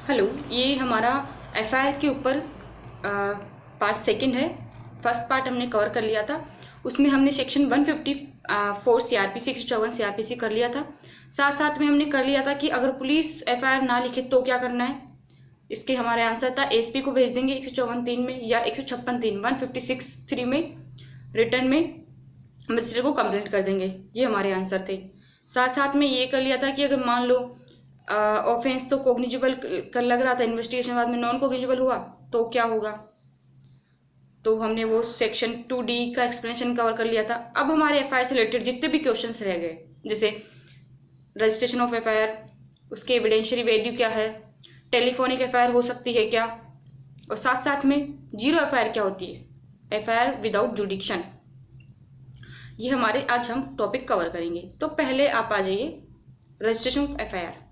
Hello, ये हमारा FIR के ऊपर पार्ट सेकंड है। फर्स्ट पार्ट हमने कवर कर लिया था, उसमें हमने सेक्शन 154 सीआरपीसी 154 सीआरपीसी कर लिया था। साथ साथ में हमने कर लिया था कि अगर पुलिस एफआईआर ना लिखे तो क्या करना है। इसके हमारे आंसर था एसपी को भेज देंगे 154(3) में या 156(3) 156(3) में रिटर्न में मजिस्ट्रेट को कंप्लेंट कर देंगे। ये हमारे आंसर थे। साथ साथ में ये कर लिया था कि अगर मान लो ऑफेंस तो कोग्निजिबल कर लग रहा था, इन्वेस्टिगेशन बाद में नॉन कोग्निजिबल हुआ तो क्या होगा, तो हमने वो सेक्शन 2D का एक्सप्लेनेशन कवर कर लिया था। अब हमारे एफआईआर से रिलेटेड जितने भी क्वेश्चंस रह गए, जैसे रजिस्ट्रेशन ऑफ एफआईआर, उसके एविडेंशियरी वैल्यू क्या है, टेलीफोनिक एफआईआर हो सकती है क्या, और साथ साथ में जीरो एफआईआर क्या होती है, एफआईआर विदाउट जुडिक्शन। ये हमारे आज हम टॉपिक कवर करेंगे। तो पहले आप आ जाइए रजिस्ट्रेशन ऑफ एफआईआर।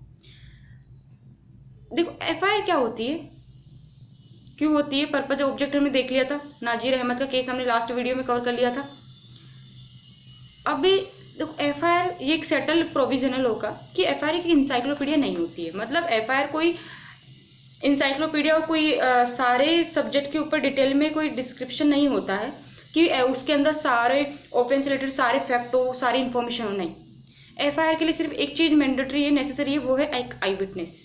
देखो एफआईआर क्या होती है, क्यों होती है, पर्पज ऑब्जेक्ट हमने देख लिया था। नाजीर अहमद का केस हमने लास्ट वीडियो में कवर कर लिया था। अभी देखो एफआईआर ये एक सेटल प्रोविजनल होगा कि एफआईआर एक इंसाइक्लोपीडिया नहीं होती है। मतलब एफआईआर कोई इंसाइक्लोपीडिया और कोई सारे सब्जेक्ट के ऊपर डिटेल में कोई डिस्क्रिप्शन नहीं होता है कि उसके अंदर सारे ऑफेंस रिलेटेड सारे फैक्ट हो, सारी इंफॉर्मेशन हो। नहीं, एफआईआर के लिए सिर्फ एक चीज मैंडेटरी है, नेसेसरी है, वो है एक आई विटनेस।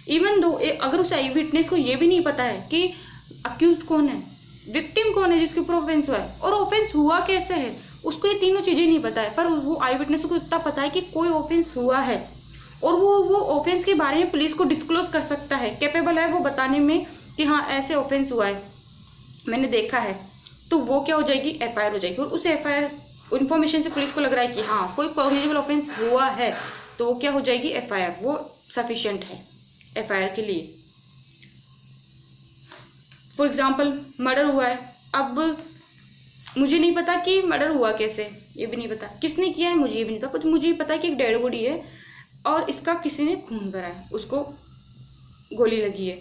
इवन दो अगर उस आई विटनेस को ये भी नहीं पता है कि अक्यूज कौन है, विक्टिम कौन है जिसके ऊपर ऑफेंस हुआ है और ऑफेंस हुआ कैसे है, उसको ये तीनों चीजें नहीं पता है, पर वो आई विटनेस को इतना पता है कि कोई ऑफेंस हुआ है और वो ऑफेंस के बारे में पुलिस को डिस्क्लोज कर सकता है, कैपेबल है वो बताने में कि हाँ ऐसे ऑफेंस हुआ है, मैंने देखा है, तो वो क्या हो जाएगी, एफआईआर हो जाएगी। और उस एफआईआर इन्फॉर्मेशन से पुलिस को लग रहा है कि हाँ कोई कॉग्निजिबल ऑफेंस हुआ है, तो वो क्या हो जाएगी, एफआईआर, वो सफिशिएंट है एफआईआर के लिए। फॉर एग्जाम्पल मर्डर हुआ है, अब मुझे नहीं पता कि मर्डर हुआ कैसे, ये भी नहीं पता किसने किया है, मुझे ये भी नहीं पता, मुझे पता है कि एक डेड बॉडी है और इसका किसी ने खून करा है, उसको गोली लगी है,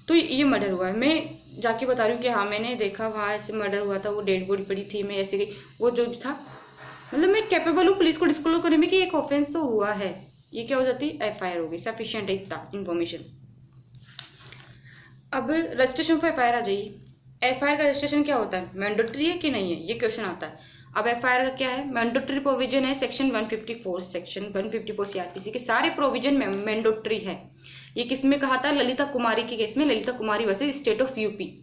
तो ये मर्डर हुआ है। मैं जाके बता रही हूँ कि हाँ मैंने देखा वहाँ ऐसे मर्डर हुआ था, वो डेड बॉडी पड़ी थी, मैं ऐसे गई, वो जो था, मतलब मैं कैपेबल हूँ पुलिस को डिस्क्लोज करने में कि एक ऑफेंस तो हुआ है। ये क्या हो जाती है, एफआईआर हो गई, सफिशिएंट है इतना इन्फॉर्मेशन। अब रजिस्ट्रेशन ऑफ एफआईआर आ जाइए। एफआईआर का रजिस्ट्रेशन क्या होता है, मैंडेटरी है कि नहीं है, ये क्वेश्चन आता है। अब एफआईआर का क्या है, मैंडेटरी प्रोविजन है सेक्शन 154 सीआरपीसी के सारे प्रोविजन में मैंडेटरी है। ये किसमें कहा था, ललिता कुमारी के केस में, ललिता कुमारी वर्सेस स्टेट ऑफ यूपी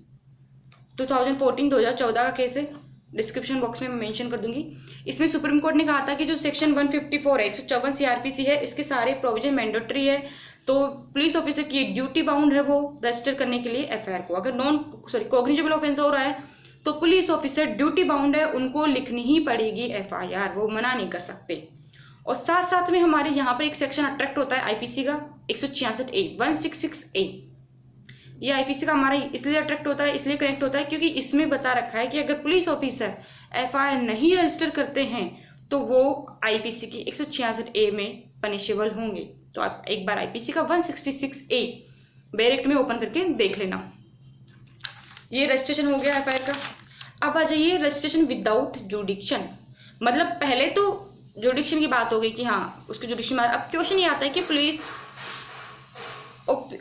2014 का केस है, डिस्क्रिप्शन बॉक्स में मैं मेंशन कर दूंगी। इसमें सुप्रीम कोर्ट ने कहा था कि जो सेक्शन 154 है 154 सीआरपीसी है, इसके सारे प्रोविजन मैंडेटरी है, तो पुलिस ऑफिसर की ड्यूटी बाउंड है वो रजिस्टर करने के लिए एफआईआर को। अगर कॉग्निजिबल ऑफेंस हो रहा है तो पुलिस ऑफिसर ड्यूटी बाउंड है, उनको लिखनी ही पड़ेगी एफआईआर, वो मना नहीं कर सकते। और साथ साथ में हमारे यहाँ पर एक सेक्शन अट्रैक्ट होता है आईपीसी का 166A 166A। ये आईपीसी का हमारा इसलिए अट्रैक्ट होता है, इसलिए कनेक्ट होता है क्योंकि इसमें बता रखा है कि अगर पुलिस ऑफिसर एफआईआर नहीं रजिस्टर करते हैं तो वो आईपीसी की 166A में पनिशेबल होंगे। तो आप एक बार आईपीसी का 166A डायरेक्ट में ओपन करके देख लेना। ये रजिस्ट्रेशन हो गया एफआईआर का। अब आ जाइए रजिस्ट्रेशन विदाउट जुडिक्शन। मतलब पहले तो जुडिक्शन की बात हो गई कि हाँ उसकी जुडिक्शन, अब क्वेश्चन ये आता है कि पुलिस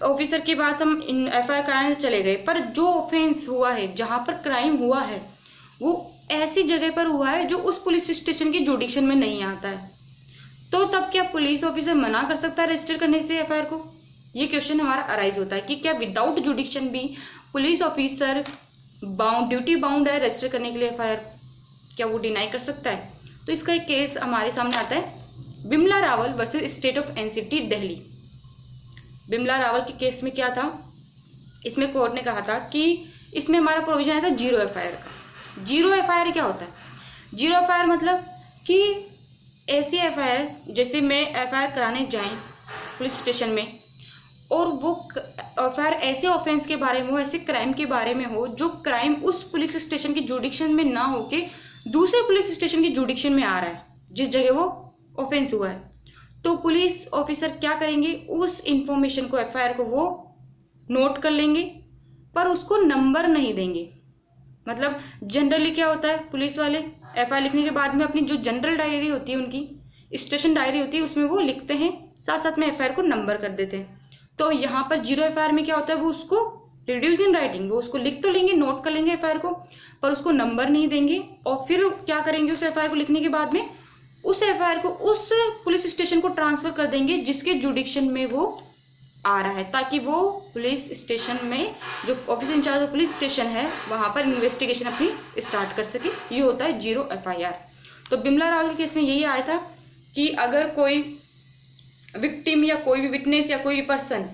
ऑफिसर के पास हम एफआईआर कराने चले गए, पर जो ऑफेंस हुआ है, जहां पर क्राइम हुआ है, वो ऐसी जगह पर हुआ है जो उस पुलिस स्टेशन की जुडिक्शन में नहीं आता है, तो तब क्या पुलिस ऑफिसर मना कर सकता है रजिस्टर करने से एफआईआर को। ये क्वेश्चन हमारा अराइज होता है कि क्या विदाउट जुडिक्शन भी पुलिस ऑफिसर ड्यूटी बाउंड है रजिस्टर करने के लिए एफआईआर, क्या वो डिनाई कर सकता है। तो इसका एक केस हमारे सामने आता है, Bimla Rawal versus state of NCT Delhi. Bimla Rawal के केस में क्या था, इसमें कोर्ट ने कहा था कि इसमें हमारा प्रोविजन आया था जीरो एफआईआर का। जीरो एफआईआर क्या होता है, जीरो एफआईआर मतलब कि ऐसी एफआईआर, जैसे मैं एफआईआर कराने जाए पुलिस स्टेशन में और वो एफआईआर ऐसे ऑफेंस के बारे में हो, ऐसे क्राइम के बारे में हो जो क्राइम उस पुलिस स्टेशन की जुडिक्शन में ना होके दूसरे पुलिस स्टेशन की जुडिक्शन में आ रहा है जिस जगह वो ऑफेंस हुआ है, तो पुलिस ऑफिसर क्या करेंगे, उस इंफॉर्मेशन को एफआईआर को वो नोट कर लेंगे पर उसको नंबर नहीं देंगे। मतलब जनरली क्या होता है, पुलिस वाले एफआईआर लिखने के बाद में अपनी जो जनरल डायरी होती है, उनकी स्टेशन डायरी होती है, उसमें वो लिखते हैं, साथ साथ में एफआईआर को नंबर कर देते हैं। तो यहाँ पर 0 एफआईआर में क्या होता है, वो उसको रिड्यूस इन राइटिंग, वो उसको लिख तो लेंगे, नोट कर लेंगे एफआईआर को, पर उसको नंबर नहीं देंगे। और फिर क्या करेंगे, उस एफआईआर को लिखने के बाद में उस एफआईआर को उस पुलिस स्टेशन को ट्रांसफर कर देंगे जिसके जुडिक्शन में वो आ रहा है, ताकि वो पुलिस स्टेशन में जो officer in charge of police station है वहां पर इन्वेस्टिगेशन अपनी स्टार्ट कर सके। ये होता है 0 एफआईआर। तो बिमला रावल के केस में यही आया था कि अगर कोई विक्टिम या कोई भी विटनेस या कोई भी पर्सन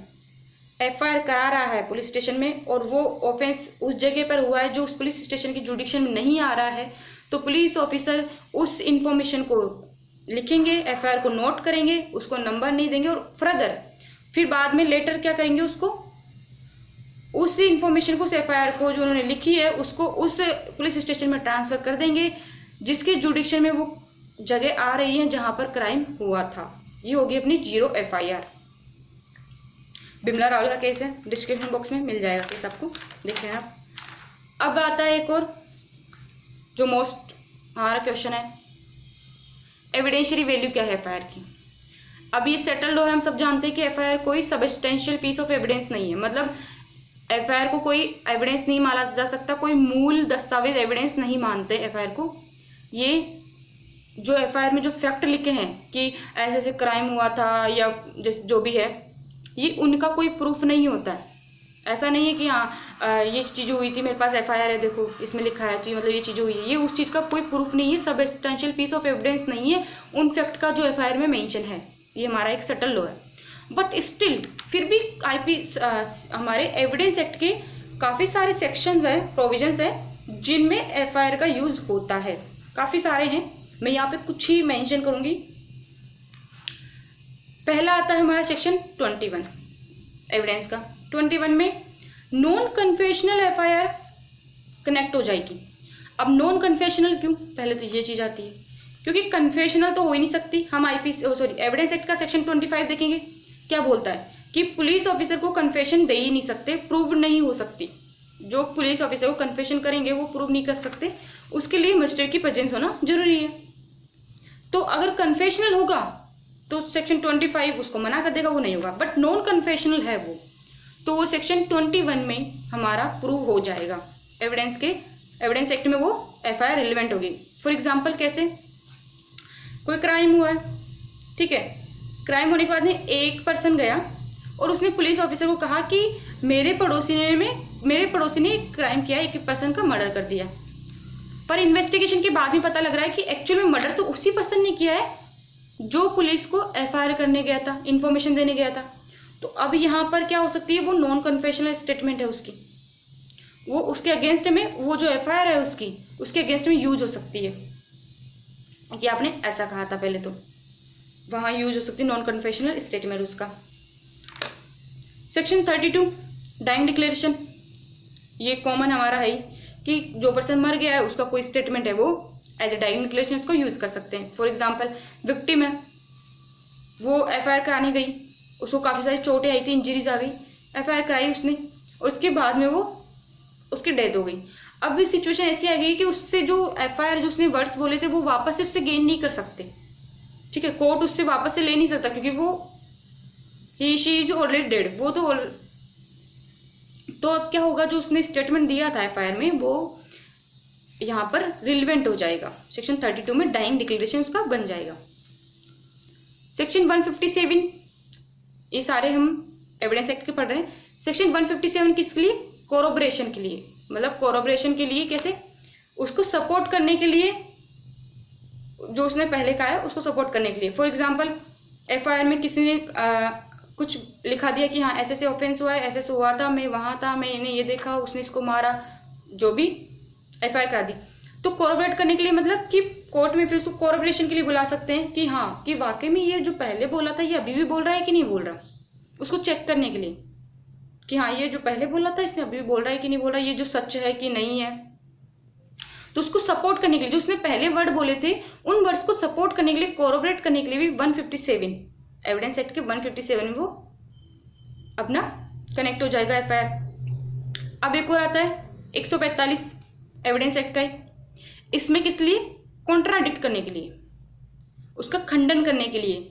एफआईआर करा रहा है पुलिस स्टेशन में और वो ऑफेंस उस जगह पर हुआ है जो उस पुलिस स्टेशन की जुडिक्शन में नहीं आ रहा है, तो पुलिस ऑफिसर उस इंफॉर्मेशन को लिखेंगे, एफआईआर को नोट करेंगे, उसको नंबर नहीं देंगे और फर्दर फिर बाद में लेटर क्या करेंगे, उसको उस इंफॉर्मेशन को, उस एफआईआर को जो उन्होंने लिखी है उसको उस पुलिस स्टेशन में ट्रांसफर कर देंगे जिसके जुडिक्शन में वो जगह आ रही है जहां पर क्राइम हुआ था। ये होगी अपनी 0 एफआईआर। बिमला रावल का केस है, डिस्क्रिप्शन बॉक्स में मिल जाएगा केस आपको, देख लेना। अब आता है एक और जो मोस्ट हमारा क्वेश्चन है, एविडेंशियरी वैल्यू क्या है एफआईआर की। अब ये सेटल्ड हो है, हम सब जानते हैं कि एफआईआर कोई सबस्टेंशियल पीस ऑफ एविडेंस नहीं है, मतलब एफआईआर को कोई एविडेंस नहीं माना जा सकता, कोई मूल दस्तावेज एविडेंस नहीं मानते एफआईआर को। ये जो एफआईआर में जो फैक्ट लिखे हैं कि ऐसे ऐसे क्राइम हुआ था या जो भी है, ये उनका कोई प्रूफ नहीं होता है। ऐसा नहीं है कि हाँ ये चीज़ हुई थी, मेरे पास एफआईआर है, देखो इसमें लिखा है तो मतलब ये चीज़ हुई है, ये उस चीज़ का कोई प्रूफ नहीं है, सबस्टेंशियल पीस ऑफ एविडेंस नहीं है उन फैक्ट का जो एफआईआर में मेंशन है। ये हमारा एक सटल लॉ है, बट स्टिल फिर भी आईपी हमारे एविडेंस एक्ट के काफ़ी सारे सेक्शंस है, प्रोविजंस है जिनमें एफआईआर का यूज होता है। काफ़ी सारे हैं, मैं यहाँ पे कुछ ही मेंशन करूंगी। पहला आता है हमारा सेक्शन 21 एविडेंस का। 21 में नॉन कन्फेशनल एफआईआर कनेक्ट हो जाएगी। अब नॉन कन्फेशनल क्यों, पहले तो ये चीज आती है क्योंकि कन्फेशनल तो हो ही नहीं सकती। हम एविडेंस एक्ट का सेक्शन 25 देखेंगे, क्या बोलता है कि पुलिस ऑफिसर को कन्फेशन दे ही नहीं सकते, प्रूव नहीं हो सकती। जो पुलिस ऑफिसर को कन्फेशन करेंगे वो प्रूव नहीं कर सकते, उसके लिए मजिस्ट्रेट की प्रेजेंस होना जरूरी है। तो अगर कन्फेशनल होगा तो सेक्शन 25 उसको मना कर देगा, वो नहीं होगा। बट नॉन कन्फेशनल है वो, तो वो सेक्शन 21 में हमारा प्रूव हो जाएगा। एविडेंस एक्ट में वो एफआईआर रिलेवेंट होगी। फॉर एग्जाम्पल कैसे, कोई क्राइम हुआ है, ठीक है, क्राइम होने के बाद में एक पर्सन गया और उसने पुलिस ऑफिसर को कहा कि मेरे पड़ोसी ने क्राइम किया, एक पर्सन का मर्डर कर दिया। पर इन्वेस्टिगेशन के बाद में पता लग रहा है कि एक्चुअल में मर्डर तो उसी पर्सन ने किया है जो पुलिस को एफआईआर करने गया था, इंफॉर्मेशन देने गया था। तो अब यहाँ पर क्या हो सकती है, वो नॉन कन्फेशनल स्टेटमेंट है उसकी, वो उसके अगेंस्ट में, वो जो एफआईआर है उसके अगेंस्ट में यूज हो सकती है कि आपने ऐसा कहा था पहले, तो वहां यूज हो सकती है नॉन कन्फेशनल स्टेटमेंट उसका। सेक्शन 32 डाइंग डिक्लेरेशन, ये कॉमन हमारा है कि जो पर्सन मर गया है उसका कोई स्टेटमेंट है, वो एज ए डाइंग डिक्लेरेशन उसको यूज कर सकते हैं। फॉर एग्जाम्पल विक्टिम है, वो एफआईआर कराने गई, उसको काफी सारी चोटें आई थी, इंजरीज आ गई, एफआईआर कराई उसने, उसके बाद में वो उसकी डेथ हो गई। अब भी सिचुएशन ऐसी आ गई कि उससे जो एफआईआर जो उसने वर्ड्स बोले थे वो वापस से उससे गेन नहीं कर सकते, ठीक है, कोर्ट उससे वापस से ले नहीं सकता क्योंकि वो शी इज ऑलरेडी डेड, वो तो अब क्या होगा, जो उसने स्टेटमेंट दिया था एफआईआर में वो यहाँ पर रिलेवेंट हो जाएगा। सेक्शन 32 में डाइंग डिक्लेरेशन उसका बन जाएगा। सेक्शन 157, ये सारे हम एविडेंस एक्ट के पढ़ रहे हैं। सेक्शन 157 किसके लिए, कोरोबरेशन के लिए, मतलब कोरोबरेशन के लिए कैसे, उसको सपोर्ट करने के लिए, जो उसने पहले कहा है उसको सपोर्ट करने के लिए। फॉर एग्जाम्पल एफआईआर में किसी ने कुछ लिखा दिया कि हाँ ऐसे से ऑफेंस हुआ है, ऐसे से हुआ था, मैं वहां था, मैंने ये देखा, उसने इसको मारा, जो भी एफआईआर करा दी, तो कोरोबरेट करने के लिए, मतलब कि कोर्ट में फिर उसको कोरोबरेशन के लिए बुला सकते हैं कि हाँ कि वाकई में ये जो पहले बोला था ये अभी भी बोल रहा है कि नहीं बोल रहा, उसको चेक करने के लिए कि हाँ ये जो पहले बोला था इसने अभी भी बोल रहा है कि नहीं बोल रहा, ये जो सच है कि नहीं है। तो उसको सपोर्ट करने के लिए, जो उसने पहले वर्ड बोले थे उन वर्ड्स को सपोर्ट करने के लिए, कोरोबरेट करने के लिए भी 157 एविडेंस एक्ट के 157 में वो अपना कनेक्ट हो जाएगा एफआईआर। अब एक और आता है 145 एविडेंस एक्ट का, इसमें किस लिए, कॉन्ट्राडिक्ट करने के लिए, उसका खंडन करने के लिए।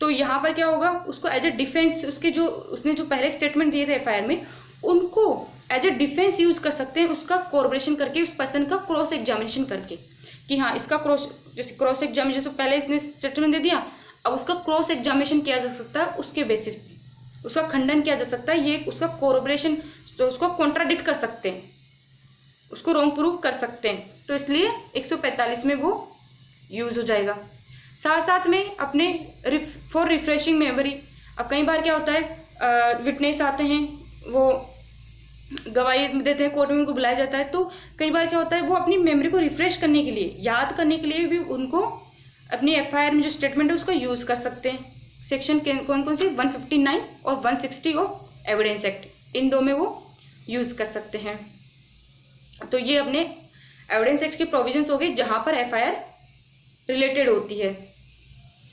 तो यहाँ पर क्या होगा, उसको एज ए डिफेंस, उसके जो उसने जो पहले स्टेटमेंट दिए थे एफआईआर में, उनको एज ए डिफेंस यूज कर सकते हैं, उसका कोऑपरेशन करके, उस पर्सन का क्रॉस एग्जामिनेशन करके कि हाँ इसका क्रॉस एग्जामिनेशन, तो पहले इसने स्टेटमेंट दे दिया, अब उसका क्रॉस एग्जामिनेशन किया जा सकता है, उसके बेसिस पे उसका खंडन किया जा सकता है, ये उसका कोऑपरेशन, तो उसको कॉन्ट्राडिक्ट कर सकते हैं, उसको रॉन्ग प्रूव कर सकते हैं, तो इसलिए 145 में वो यूज हो जाएगा। साथ साथ में अपने फॉर रिफ्रेशिंग मेमोरी, अब कई बार क्या होता है विटनेस आते हैं, वो गवाही देते हैं कोर्ट में, उनको बुलाया जाता है, तो कई बार क्या होता है वो अपनी मेमोरी को रिफ्रेश करने के लिए, याद करने के लिए भी उनको अपनी एफआईआर में जो स्टेटमेंट है उसको यूज कर सकते हैं। सेक्शन कौन कौन सी, 159 और 160 ऑफ एविडेंस एक्ट, इन दो में वो यूज कर सकते हैं। तो ये अपने एविडेंस एक्ट के प्रोविजंस हो गए जहां पर एफआईआर रिलेटेड होती है।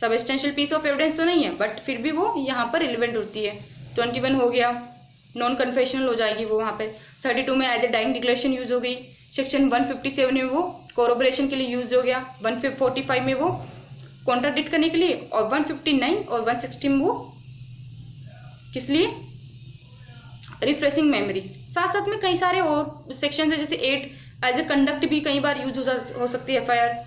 सबस्टेंशियल पीस ऑफ एविडेंस तो नहीं है, बट फिर भी वो यहाँ पर रिलेवेंट होती है। 21 हो गया, नॉन कन्फेशनल हो जाएगी वो वहाँ पे। 32 में as a dying declaration use हो गई। सेक्शन 157 में वो कोरोबरेशन के लिए यूज हो गया। 145 में वो कॉन्ट्राडिक्ट करने के लिए, और 159 और 160 में वो किस लिए, रिफ्रेशिंग मेमोरी। साथ साथ में कई सारे और सेक्शन है, जैसे 8 एज ए कंडक्ट भी कई बार यूज हो सकती है एफआईआर।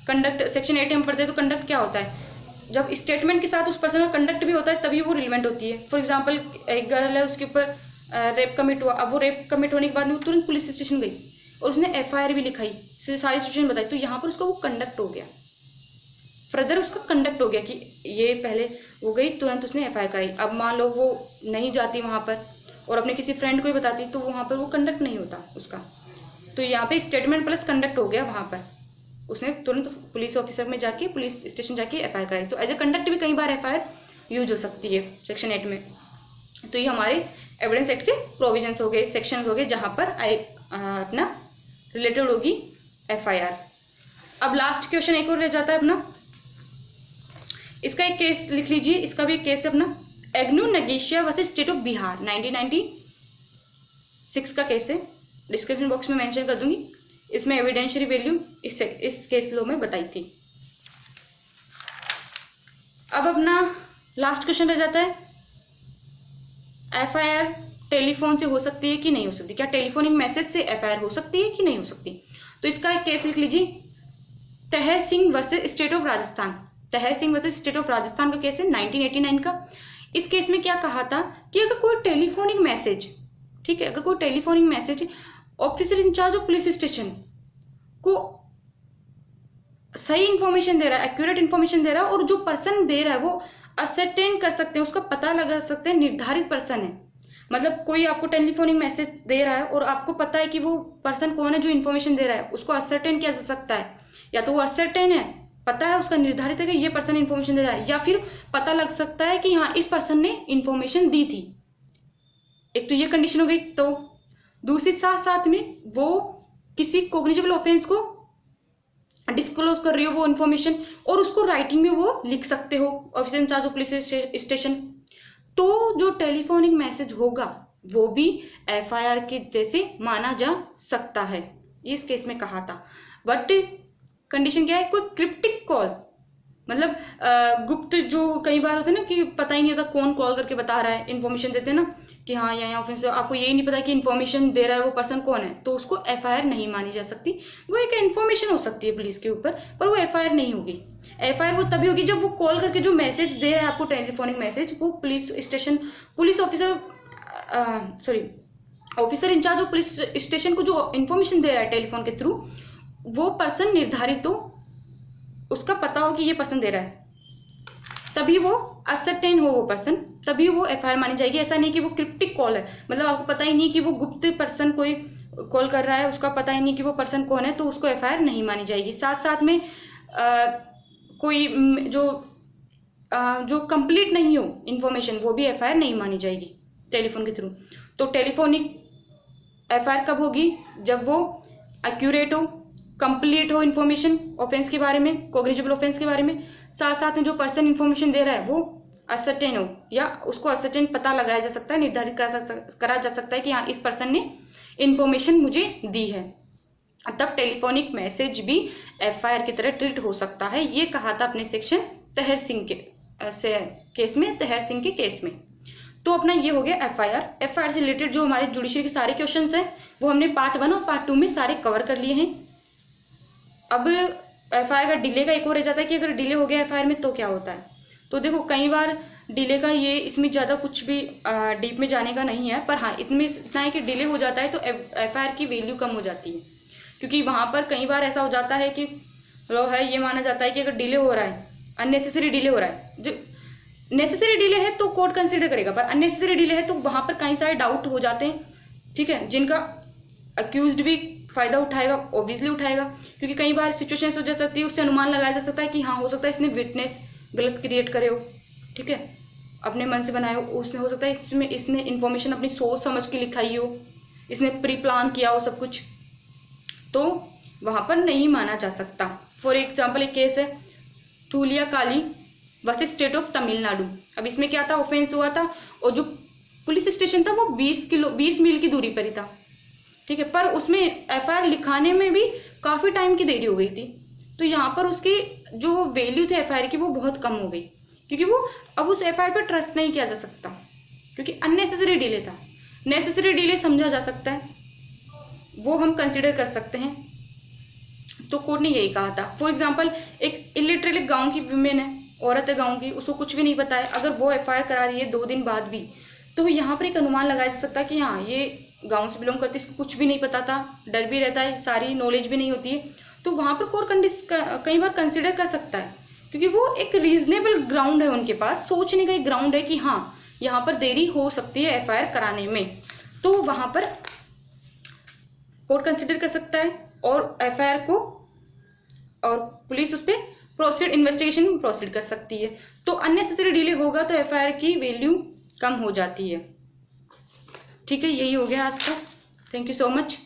कंडक्ट सेक्शन 8 हम पढ़ते हैं, तो कंडक्ट क्या होता है, जब स्टेटमेंट के साथ उस पर्सन का कंडक्ट भी होता है तभी वो रिलेवेंट होती है। फॉर एग्जांपल एक गर्ल है, उसके ऊपर रेप कमिट हुआ, अब वो रेप कमिट होने के बाद में वो तुरंत पुलिस स्टेशन गई और उसने एफआईआर भी लिखाई, सारी सिचुएशन बताई, तो यहाँ पर उसका वो कंडक्ट हो गया, फर्दर उसका कंडक्ट हो गया कि ये पहले वो गई, तुरंत उसने एफआईआर कराई। अब मान लो वो नहीं जाती वहाँ पर और अपने किसी फ्रेंड को ही बताती, तो वहाँ पर वो कंडक्ट नहीं होता उसका, तो यहाँ पे स्टेटमेंट प्लस कंडक्ट हो गया, वहाँ पर उसने तुरंत पुलिस ऑफिसर में जाके, पुलिस स्टेशन जाके एफआईआर कराई। तो एज ए कंडक्ट भी कई बार एफआईआर यूज हो सकती है सेक्शन 8 में। तो ये हमारे एविडेंस एक्ट के प्रोविजंस हो गए, सेक्शन हो गए, जहाँ पर अपना रिलेटेड होगी एफआईआर। अब लास्ट क्वेश्चन एक और रह जाता है अपना, इसका एक केस लिख लीजिए, इसका भी एक केस है अपना, Agnu Nagesia versus state of Bihar, 1996 का केस है, डिस्क्रिप्शन बॉक्स में मेंशन कर दूंगी। इसमें एविडेंशियरी वैल्यू इस केस लॉ में बताई थी। अब अपना लास्ट क्वेश्चन रह जाता है, एफआईआर टेलीफोन से हो सकती है कि नहीं हो सकती, क्या टेलीफोनिक मैसेज से एफआईआर हो सकती है कि नहीं हो सकती। तो इसका एक केस लिख लीजिए, Tahar Singh versus state of Rajasthan. Tahar Singh versus state of Rajasthan का केस है 1989 का। इस केस में क्या कहा था कि अगर कोई टेलीफोनिक मैसेज, ठीक है, अगर कोई telephonic message officer in charge of police station को सही इंफॉर्मेशन दे रहा है, एक्यूरेट इंफॉर्मेशन दे रहा है, और जो पर्सन दे रहा है वो असरटेन कर सकते हैं, उसका पता लगा सकते हैं निर्धारित पर्सन है। मतलब कोई आपको टेलीफोनिक मैसेज दे रहा है और आपको पता है कि वो पर्सन कौन है जो इन्फॉर्मेशन दे रहा है, उसको असरटेन किया जा सकता है, या तो वो असरटेन है, पता है, उसका निर्धारित है कि ये पर्सन इन्फॉर्मेशन दे रहा है, या फिर पता लग सकता है कि हाँ इस पर्सन ने इन्फॉर्मेशन दी थी। एक तो ये कंडीशन हो गई। तो दूसरी, साथ साथ में वो किसी कॉग्निजेबल ऑफेंस को डिस्क्लोज कर रही हो वो इन्फॉर्मेशन, और उसको राइटिंग में वो लिख सकते हो, officer in charge of police station. तो जो टेलीफोनिक मैसेज होगा वो भी एफआईआर के जैसे माना जा सकता है, इस केस में कहा था। बट कंडीशन क्या है, कोई क्रिप्टिक कॉल, मतलब गुप्त, जो कई बार होता है ना कि पता ही नहीं होता कौन कॉल करके बता रहा है, इन्फॉर्मेशन देते हैं ना कि हाँ यहाँ ऑफिसर, आपको यही नहीं पता कि इन्फॉर्मेशन दे रहा है वो पर्सन कौन है, तो उसको एफआईआर नहीं मानी जा सकती। वो एक इन्फॉर्मेशन हो सकती है पुलिस के ऊपर, पर वो एफआईआर नहीं होगी। एफआईआर वो तभी होगी जब वो कॉल करके जो मैसेज दे रहा है आपको, टेलीफोनिक मैसेज, वो police station, police officer, sorry, officer in charge of police station को जो इन्फॉर्मेशन दे रहा है टेलीफोन के थ्रू, वो पर्सन निर्धारित हो, उसका पता हो कि ये पर्सन दे रहा है, तभी वो असरटेन हो वो पर्सन, तभी वो एफआईआर मानी जाएगी। ऐसा नहीं कि वो क्रिप्टिक कॉल है, मतलब आपको पता ही नहीं कि वो गुप्त पर्सन कोई कॉल कर रहा है, उसका पता ही नहीं कि वो पर्सन कौन है, तो उसको एफआईआर नहीं मानी जाएगी। साथ साथ में कोई जो कंप्लीट नहीं हो इन्फॉर्मेशन, वो भी एफआईआर नहीं मानी जाएगी टेलीफोन के थ्रू। तो टेलीफोनिक एफआईआर कब होगी, जब वो एक्यूरेट हो, कंप्लीट हो इन्फॉर्मेशन ऑफेंस के बारे में, कॉग्निजेबल ऑफेंस के बारे में, साथ साथ में जो पर्सन इन्फॉर्मेशन दे रहा है वो असरटेन हो, या उसको असरटेन पता लगाया जा सकता है, निर्धारित करा जा सकता है कि हाँ इस पर्सन ने इन्फॉर्मेशन मुझे दी है, तब टेलीफोनिक मैसेज भी एफआईआर की तरह ट्रीट हो सकता है। ये कहा था अपने सेक्शन तहर सिंह से केस में, तहर सिंह के केस में। तो अपना ये हो गया एफआईआर। एफआईआर से रिलेटेड जो हमारे जुडिशरी के सारे क्वेश्चंस हैं वो हमने पार्ट 1 और पार्ट 2 में सारे कवर कर लिए हैं। अब एफआईआर का डिले का एक और रह जाता है कि अगर डिले हो गया एफआईआर में तो क्या होता है। तो देखो कई बार डिले का ये इसमें ज़्यादा कुछ भी डीप में जाने का नहीं है, पर हाँ इतने इतना है कि डिले हो जाता है तो एफआईआर की वैल्यू कम हो जाती है, क्योंकि वहाँ पर कई बार ऐसा हो जाता है कि ये माना जाता है कि अगर डिले हो रहा है, अननेसेसरी डिले हो रहा है, जो नेसेसरी डिले है तो कोर्ट कंसिडर करेगा, पर अननेसेसरी डिले है तो वहाँ पर कई सारे डाउट हो जाते हैं, ठीक है, जिनका अक्यूज्ड भी फायदा उठाएगा, ऑब्वियसली उठाएगा, क्योंकि कई बार सिचुएशन हो जा सकती है, उससे अनुमान लगाया जा सकता है कि हाँ हो सकता है इसने विटनेस गलत क्रिएट करे हो, ठीक है, अपने मन से बनाए हो, उसने हो सकता है इसमें इसने इन्फॉर्मेशन अपनी सोच समझ के लिखाई हो, इसने प्री प्लान किया हो सब कुछ, तो वहां पर नहीं माना जा सकता। फॉर एग्जाम्पल एक केस है थूलिया काली वर्सेस स्टेट ऑफ तमिलनाडु। अब इसमें क्या था, ऑफेंस हुआ था और जो पुलिस स्टेशन था वो 20 मील की दूरी पर ही था, ठीक है, पर उसमें एफआईआर लिखाने में भी काफी टाइम की देरी हो गई थी। तो यहाँ पर उसकी जो वैल्यू थी एफआईआर की वो बहुत कम हो गई, क्योंकि वो अब उस एफआईआर पर ट्रस्ट नहीं किया जा सकता, क्योंकि अननेसेसरी डिले था। नेसेसरी डिले समझा जा सकता है, वो हम कंसिडर कर सकते हैं। तो कोर्ट ने यही कहा था। फॉर एग्जाम्पल एक इलिटरेट गांव की वुमेन है, औरत है गांव की, उसको कुछ भी नहीं पता है, अगर वो एफआईआर करा रही है 2 दिन बाद भी, तो यहाँ पर एक अनुमान लगाया जा सकता है कि हाँ ये गांव से बिलोंग करती है, इसको कुछ भी नहीं पता था, डर भी रहता है, सारी नॉलेज भी नहीं होती है, तो वहां पर कोर्ट कई बार कंसिडर कर सकता है, क्योंकि वो एक रीजनेबल ग्राउंड है, उनके पास सोचने का एक ग्राउंड है कि हाँ यहाँ पर देरी हो सकती है एफआईआर कराने में, तो वहां पर कोर्ट कंसिडर कर सकता है और एफआईआर को, और पुलिस उस पर प्रोसीड इन्वेस्टिगेशन प्रोसीड कर सकती है। तो अननेसेसरी डिले होगा तो एफआईआर की वैल्यू कम हो जाती है। ठीक है, यही हो गया आज का। Thank you so much.